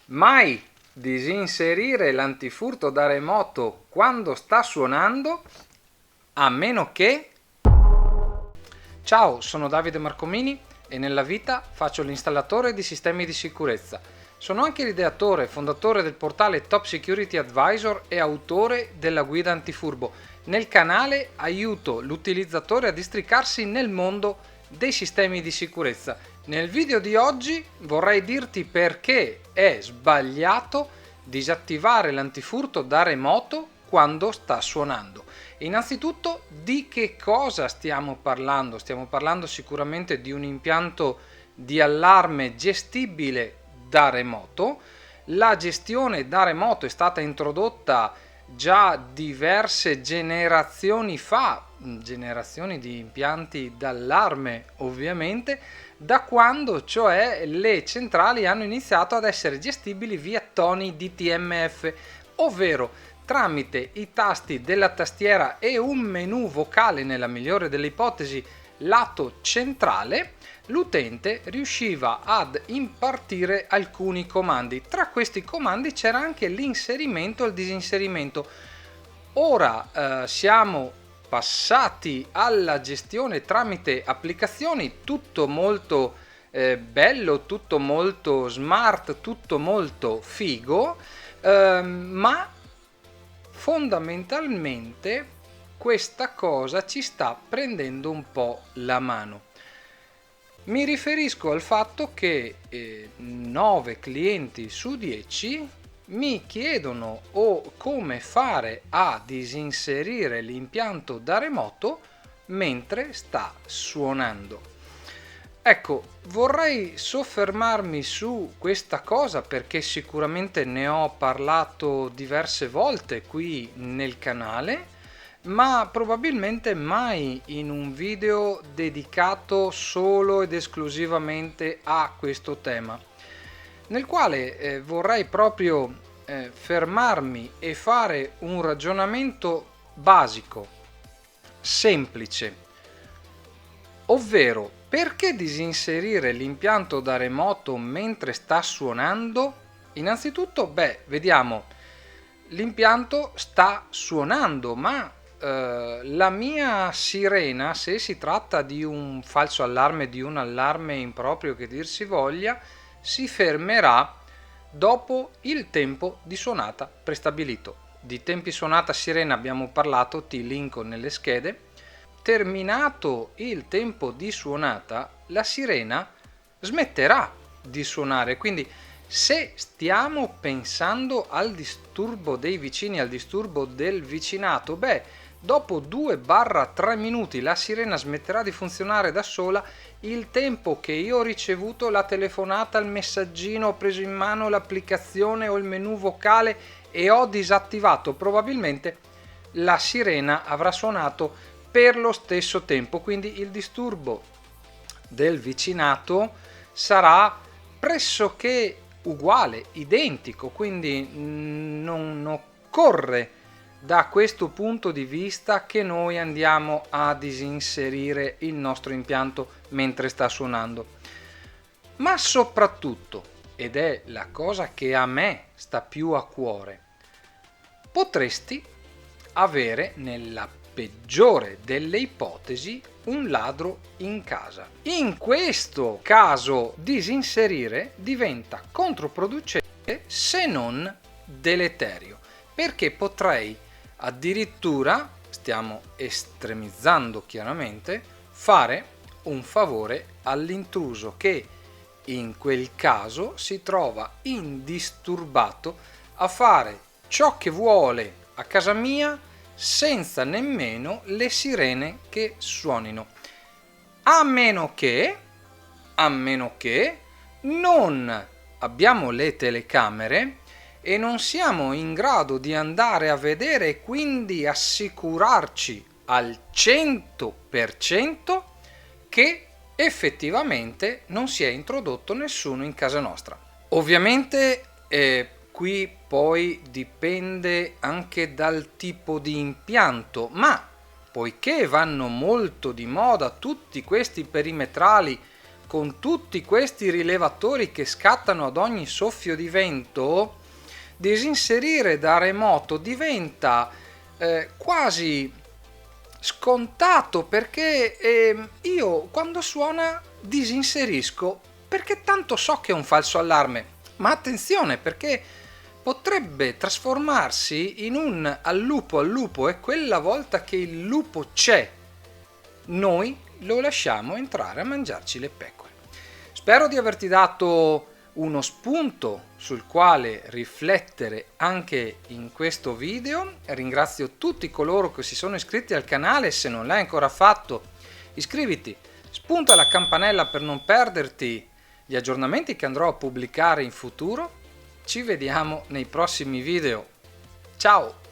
Mai disinserire l'antifurto da remoto quando sta suonando, a meno che... Ciao, sono Davide Marcomini e nella vita faccio l'installatore di sistemi di sicurezza. Sono anche l'ideatore e fondatore del portale Top Security Advisor e autore della guida antifurbo. Nel canale aiuto l'utilizzatore a districarsi nel mondo dei sistemi di sicurezza. Nel video di oggi vorrei dirti perché è sbagliato disattivare l'antifurto da remoto quando sta suonando. Innanzitutto, di che cosa stiamo parlando? Stiamo parlando sicuramente di un impianto di allarme gestibile da remoto. La gestione da remoto è stata introdotta già diverse generazioni fa, generazioni di impianti d'allarme ovviamente, da quando cioè le centrali hanno iniziato ad essere gestibili via toni DTMF, ovvero tramite i tasti della tastiera e un menu vocale, nella migliore delle ipotesi lato centrale, l'utente riusciva ad impartire alcuni comandi. Tra questi comandi c'era anche l'inserimento e il disinserimento. Ora siamo passati alla gestione tramite applicazioni, tutto molto bello, tutto molto smart, tutto molto figo, ma fondamentalmente questa cosa ci sta prendendo un po' la mano. Mi riferisco al fatto che 9 clienti su 10 mi chiedono come fare a disinserire l'impianto da remoto mentre sta suonando. Ecco, vorrei soffermarmi su questa cosa perché sicuramente ne ho parlato diverse volte qui nel canale, ma probabilmente mai in un video dedicato solo ed esclusivamente a questo tema, nel quale vorrei proprio fermarmi e fare un ragionamento basico, semplice, ovvero perché disinserire l'impianto da remoto mentre sta suonando? Innanzitutto, vediamo, l'impianto sta suonando, ma la mia sirena, se si tratta di un falso allarme, di un allarme improprio che dir si voglia, si fermerà dopo il tempo di suonata prestabilito. Di tempi suonata sirena abbiamo parlato, ti linko nelle schede. Terminato il tempo di suonata, la sirena smetterà di suonare. Quindi se stiamo pensando al disturbo dei vicini, al disturbo del vicinato, dopo 2-3 minuti la sirena smetterà di funzionare da sola. Il tempo che io ho ricevuto la telefonata, il messaggino, ho preso in mano l'applicazione o il menu vocale e ho disattivato, probabilmente la sirena avrà suonato per lo stesso tempo, quindi il disturbo del vicinato sarà pressoché uguale, identico, quindi non occorre da questo punto di vista che noi andiamo a disinserire il nostro impianto mentre sta suonando. Ma soprattutto, ed è la cosa che a me sta più a cuore, potresti avere nella peggiore delle ipotesi un ladro in casa. In questo caso disinserire diventa controproducente se non deleterio, perché potrei addirittura, stiamo estremizzando chiaramente, fare un favore all'intruso che in quel caso si trova indisturbato a fare ciò che vuole a casa mia senza nemmeno le sirene che suonino, a meno che non abbiamo le telecamere e non siamo in grado di andare a vedere e quindi assicurarci al 100% che effettivamente non si è introdotto nessuno in casa nostra. Ovviamente qui poi dipende anche dal tipo di impianto, ma poiché vanno molto di moda tutti questi perimetrali con tutti questi rilevatori che scattano ad ogni soffio di vento, disinserire da remoto diventa quasi scontato, perché io quando suona disinserisco perché tanto so che è un falso allarme. Ma attenzione, perché potrebbe trasformarsi in un al lupo e quella volta che il lupo c'è, noi lo lasciamo entrare a mangiarci le pecore. Spero di averti dato uno spunto sul quale riflettere anche in questo video. Ringrazio tutti coloro che si sono iscritti al canale. Se non l'hai ancora fatto, iscriviti, spunta la campanella per non perderti gli aggiornamenti che andrò a pubblicare in futuro. Ci vediamo nei prossimi video. Ciao!